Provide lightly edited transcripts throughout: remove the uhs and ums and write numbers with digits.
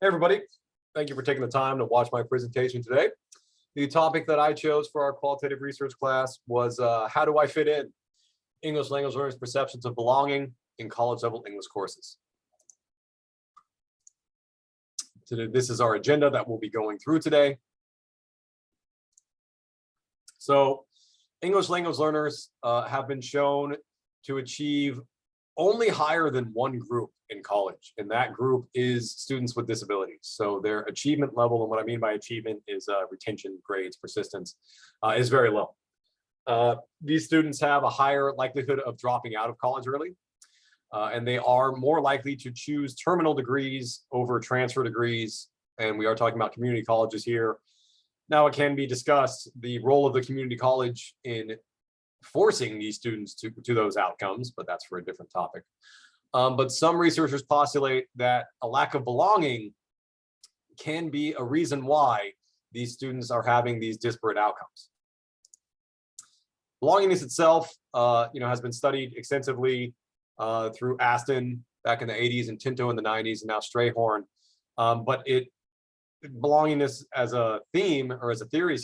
Hey everybody, thank you for taking the time to watch my presentation today. The topic that I chose for our qualitative research class was how do I fit in? English language learners' perceptions of belonging in college level English courses. So this is our agenda that we'll be going through today. So English language learners have been shown to achieve only higher than one group in college, and that group is students with disabilities. So their achievement level, and what I mean by achievement is retention, grades, persistence, is very low. These students have a higher likelihood of dropping out of college early, and they are more likely to choose terminal degrees over transfer degrees, and we are talking about community colleges here. Now, it can be discussed the role of the community college in forcing these students to those outcomes, but that's for a different topic. But some researchers postulate that a lack of belonging can be a reason why these students are having these disparate outcomes. Belongingness itself, has been studied extensively through Aston back in the 80s and Tinto in the 90s and now Strayhorn. But belongingness as a theme, or as a theory,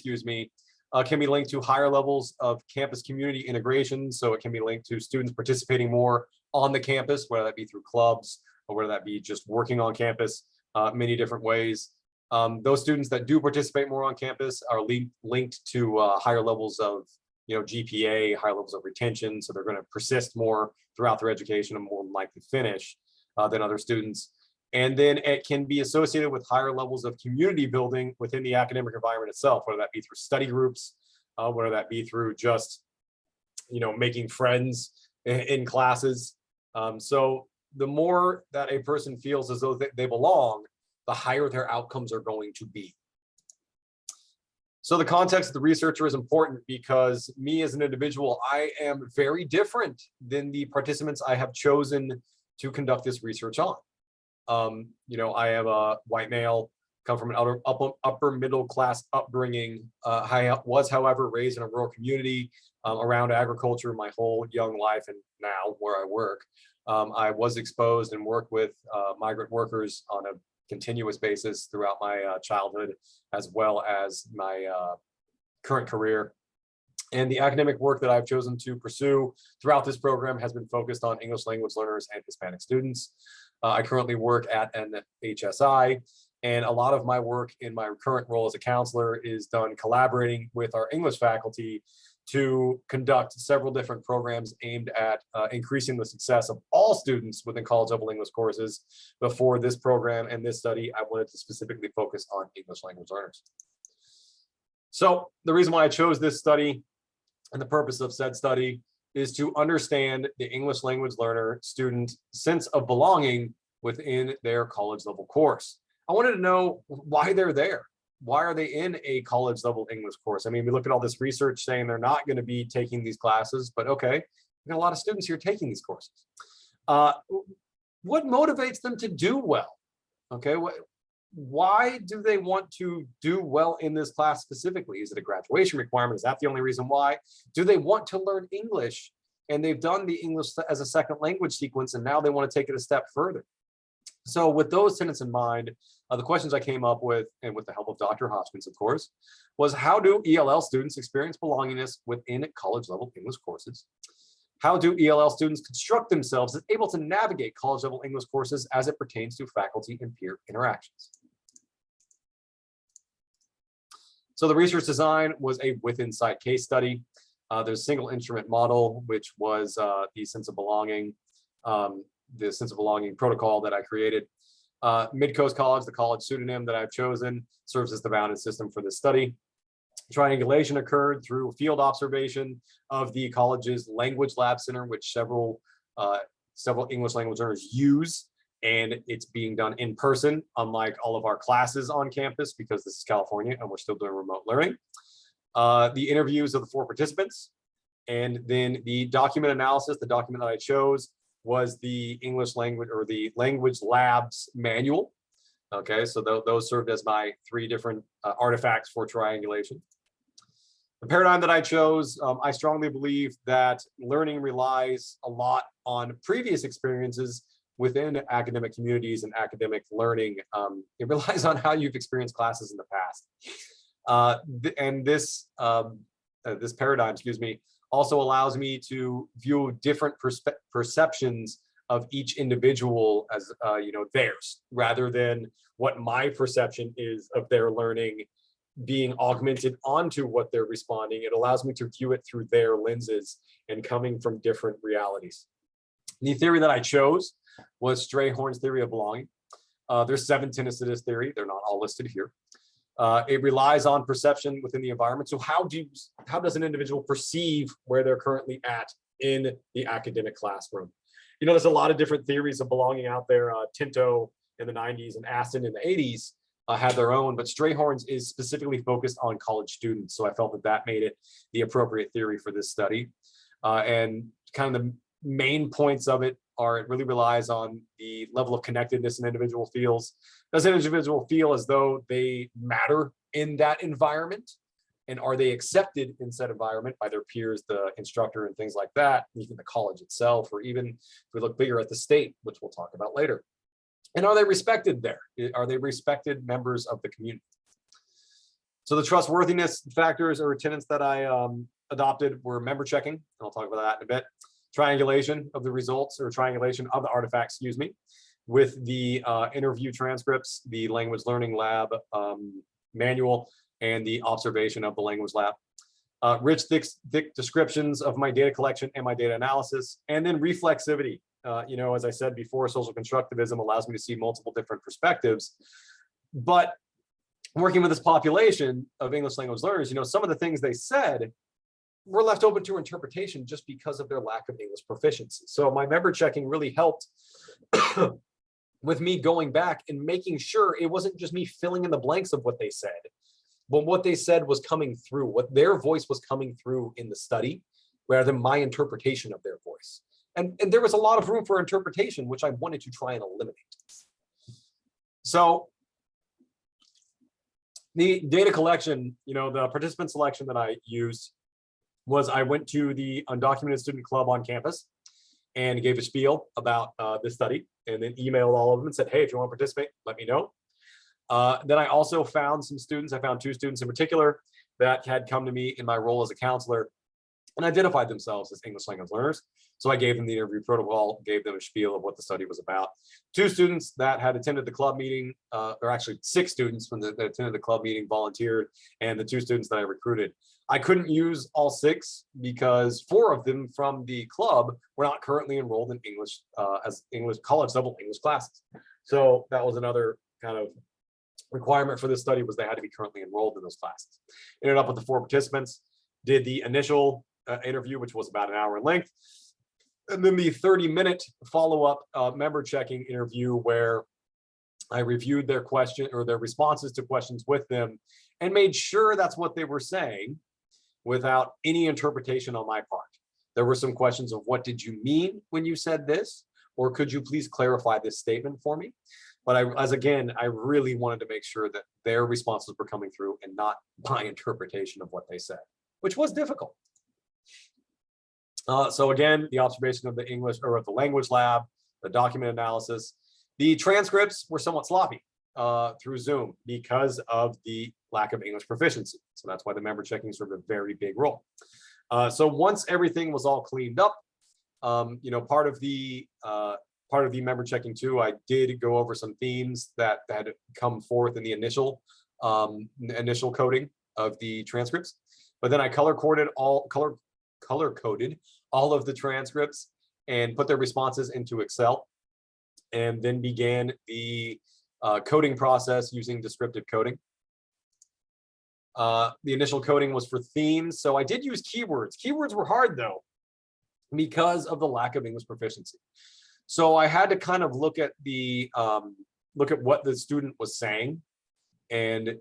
can be linked to higher levels of campus community integration. So it can be linked to students participating more on the campus, whether that be through clubs or whether that be just working on campus, many different ways. Those students that do participate more on campus are linked to higher levels of GPA, higher levels of retention. So they're going to persist more throughout their education and more likely finish than other students. And then it can be associated with higher levels of community building within the academic environment itself, whether that be through study groups, whether that be through just, making friends in classes. So the more that a person feels as though they belong, the higher their outcomes are going to be. So the context of the researcher is important because me as an individual, I am very different than the participants I have chosen to conduct this research on. I am a white male, come from an upper middle class upbringing. I was, however, raised in a rural community around agriculture my whole young life, and now where I work, I was exposed and worked with migrant workers on a continuous basis throughout my childhood, as well as my current career. And the academic work that I've chosen to pursue throughout this program has been focused on English language learners and Hispanic students. I currently work at an HSI, and a lot of my work in my current role as a counselor is done collaborating with our English faculty to conduct several different programs aimed at increasing the success of all students within college level English courses. Before this program and this study, I wanted to specifically focus on English language learners. So the reason why I chose this study and the purpose of said study is to understand the English language learner student sense of belonging within their college level course. I wanted to know why they're there. Why are they in a college level English course? I mean, we look at all this research saying they're not going to be taking these classes, but okay, we got a lot of students here taking these courses. What motivates them to do well? Okay, why do they want to do well in this class specifically? Is it a graduation requirement? Is that the only reason why? Do they want to learn English and they've done the English as a second language sequence and now they want to take it a step further? So with those tenets in mind, the questions I came up with, and with the help of Dr. Hopkins, of course, was how do ELL students experience belongingness within college level English courses? How do ELL students construct themselves as able to navigate college level English courses as it pertains to faculty and peer interactions? So the research design was a with insight case study. There's a single instrument model, which was the sense of belonging, the sense of belonging protocol that I created. Midcoast College, the college pseudonym that I've chosen, serves as the bounded system for this study. Triangulation occurred through field observation of the college's language lab center, which several English language learners use, and it's being done in person, unlike all of our classes on campus, because this is California and we're still doing remote learning. The interviews of the 4 participants, and then the document analysis. The document that I chose was the English language, or the language labs manual. Okay, so those served as my 3 different artifacts for triangulation. The paradigm that I chose, I strongly believe that learning relies a lot on previous experiences within academic communities and academic learning, it relies on how you've experienced classes in the past. And this paradigm, excuse me, also allows me to view different perceptions of each individual as theirs, rather than what my perception is of their learning being augmented onto what they're responding. It allows me to view it through their lenses and coming from different realities. The theory that I chose was Strayhorn's theory of belonging. There's 7 tenets to this theory. They're not all listed here. It relies on perception within the environment. So how does an individual perceive where they're currently at in the academic classroom? There's a lot of different theories of belonging out there. Tinto in the 90s and Aston in the 80s had their own, but Strayhorn's is specifically focused on college students. So I felt that made it the appropriate theory for this study. And kind of the main points of it are, it really relies on the level of connectedness an individual feels. Does an individual feel as though they matter in that environment? And are they accepted in said environment by their peers, the instructor, and things like that, even the college itself, or even if we look bigger at the state, which we'll talk about later. And are they respected there? Are they respected members of the community? So the trustworthiness factors or tenets that I adopted were member checking, and I'll talk about that in a bit. Triangulation of the results, or triangulation of the artifacts, excuse me, with the interview transcripts, the language learning lab manual, and the observation of the language lab. Rich, thick descriptions of my data collection and my data analysis, and then reflexivity. As I said before, social constructivism allows me to see multiple different perspectives. But working with this population of English language learners, some of the things they said were left open to interpretation just because of their lack of English proficiency. So my member checking really helped with me going back and making sure it wasn't just me filling in the blanks of what they said, but what they said was coming through, what their voice was coming through in the study, rather than my interpretation of their voice. And there was a lot of room for interpretation, which I wanted to try and eliminate. So the data collection, the participant selection that I used was, I went to the undocumented student club on campus and gave a spiel about this study, and then emailed all of them and said, hey, if you want to participate, let me know. Then I also found some students. I found 2 students in particular that had come to me in my role as a counselor and identified themselves as English language learners. So I gave them the interview protocol, gave them a spiel of what the study was about. 2 students that had attended the club meeting, or actually 6 students that attended the club meeting volunteered, and the 2 students that I recruited. I couldn't use all 6 because 4 of them from the club were not currently enrolled in English as college level English classes. So that was another kind of requirement for this study, was they had to be currently enrolled in those classes. Ended up with the 4 participants, did the initial interview, which was about an hour in length, and then the 30-minute follow-up member checking interview, where I reviewed their question or their responses to questions with them and made sure that's what they were saying without any interpretation on my part. There were some questions of, what did you mean when you said this? Or could you please clarify this statement for me? But I really wanted to make sure that their responses were coming through and not my interpretation of what they said, which was difficult. So again, the observation of the English, or of the language lab, the document analysis. The transcripts were somewhat sloppy through Zoom because of the lack of English proficiency. So that's why the member checking served a very big role. So once everything was all cleaned up, part of the member checking too, I did go over some themes that had come forth in the initial coding of the transcripts. But then I color coded all of the transcripts and put their responses into Excel, and then began the coding process using descriptive coding. The initial coding was for themes, so I did use keywords. Keywords were hard though, because of the lack of English proficiency. So I had to kind of look at what the student was saying, and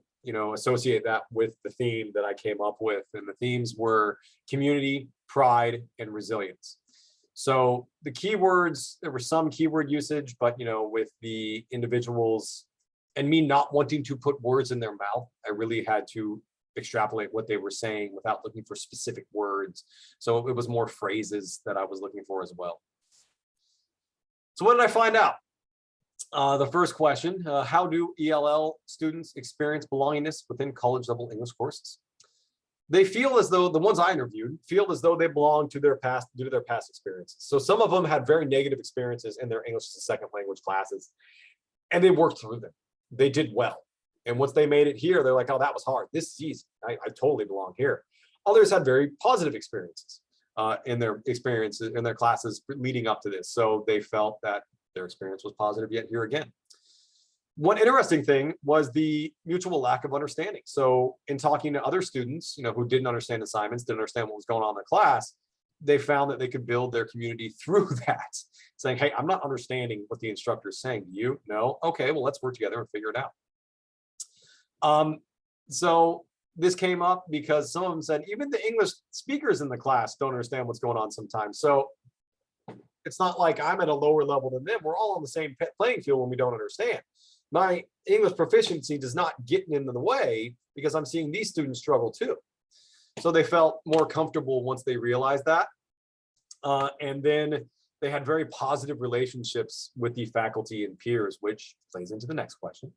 associate that with the theme that I came up with. And the themes were community, pride, and resilience. So the keywords, there were some keyword usage, but with the individuals and me not wanting to put words in their mouth, I really had to extrapolate what they were saying without looking for specific words. So it was more phrases that I was looking for as well. So what did I find out? The first question, how do ELL students experience belongingness within college level English courses? They feel as though, the ones I interviewed, feel as though they belong to their past due to their past experiences. So some of them had very negative experiences in their English as a second language classes, and they worked through them. They did well. And once they made it here, they're like, oh, that was hard. This is easy. I totally belong here. Others had very positive experiences in their experiences, in their classes leading up to this. So they felt that their experience was positive yet here again. One interesting thing was the mutual lack of understanding. So in talking to other students, who didn't understand assignments, didn't understand what was going on in the class, they found that they could build their community through that, saying, hey, I'm not understanding what the instructor is saying. Do you? No? Okay, well, let's work together and figure it out. So this came up because some of them said, even the English speakers in the class don't understand what's going on sometimes. So it's not like I'm at a lower level than them. We're all on the same playing field when we don't understand. My English proficiency does not get in the way because I'm seeing these students struggle too. So they felt more comfortable once they realized that. And then they had very positive relationships with the faculty and peers, which plays into the next question.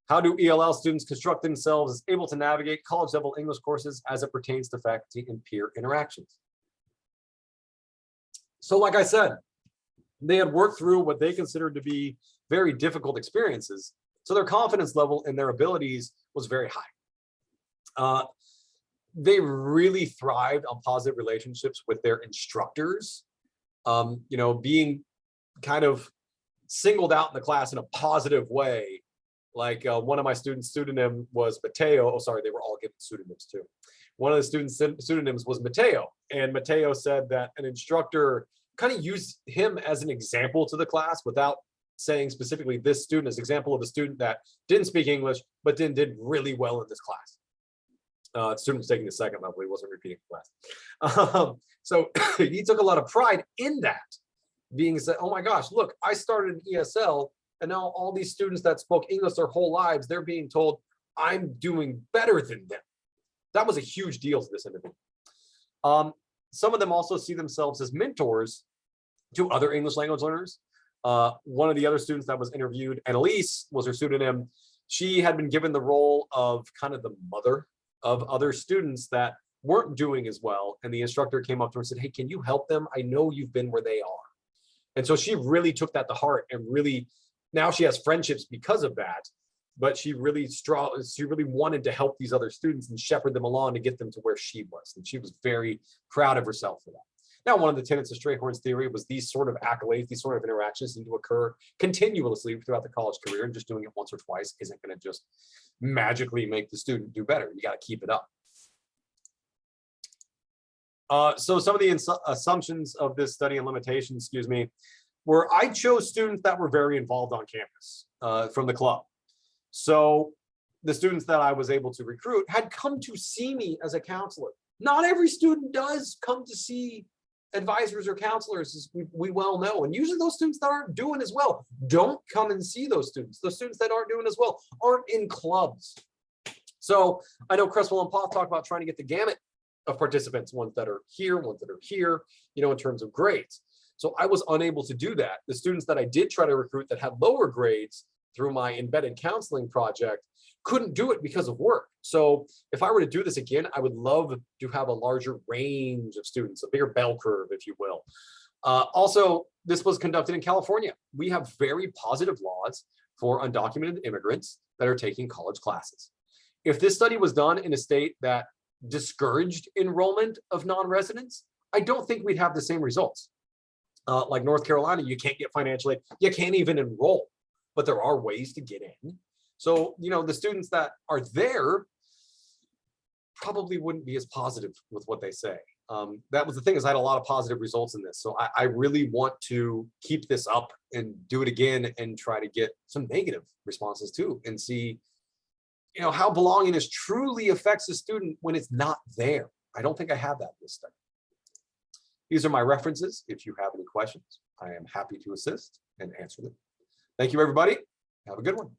How do ELL students construct themselves as able to navigate college level English courses as it pertains to faculty and peer interactions? So like I said, they had worked through what they considered to be very difficult experiences. So their confidence level in their abilities was very high. They really thrived on positive relationships with their instructors, being kind of singled out in the class in a positive way. Like one of my students' pseudonym was Mateo. Oh, sorry, they were all given pseudonyms too. One of the students' pseudonyms was Mateo, and Mateo said that an instructor kind of used him as an example to the class without saying specifically this student as example of a student that didn't speak English, but then did really well in this class. The student was taking the second level, he wasn't repeating the class. So he took a lot of pride in that, being said, oh my gosh, look, I started in ESL, and now all these students that spoke English their whole lives, they're being told I'm doing better than them. That was a huge deal to this individual. Some of them also see themselves as mentors to other English language learners. One of the other students that was interviewed, Annalise was her pseudonym, she had been given the role of kind of the mother of other students that weren't doing as well. And the instructor came up to her and said, hey, can you help them? I know you've been where they are. And so she really took that to heart and really, now she has friendships because of that, but she really wanted to help these other students and shepherd them along to get them to where she was. And she was very proud of herself for that. Now, one of the tenets of Strayhorn's theory was these sort of accolades, these sort of interactions need to occur continuously throughout the college career, and just doing it once or twice isn't going to just magically make the student do better. You got to keep it up. So some of the assumptions of this study and limitations, were I chose students that were very involved on campus from the club. So the students that I was able to recruit had come to see me as a counselor. Not every student does come to see advisors or counselors, as we well know. And usually those students that aren't doing as well don't come and see those students. Those students that aren't doing as well aren't in clubs. So I know Cresswell and Poth talk about trying to get the gamut of participants, ones that are here, ones that are here, in terms of grades. So I was unable to do that. The students that I did try to recruit that had lower grades through my embedded counseling project couldn't do it because of work. So if I were to do this again, I would love to have a larger range of students, a bigger bell curve, if you will. Also, this was conducted in California. We have very positive laws for undocumented immigrants that are taking college classes. If this study was done in a state that discouraged enrollment of non-residents, I don't think we'd have the same results. Like North Carolina, you can't get financial aid, you can't even enroll, but there are ways to get in. So, the students that are there probably wouldn't be as positive with what they say. That was the thing, is I had a lot of positive results in this. So I really want to keep this up and do it again and try to get some negative responses too, and see, how belongingness truly affects a student when it's not there. I don't think I have that in this study. These are my references. If you have any questions, I am happy to assist and answer them. Thank you, everybody. Have a good one.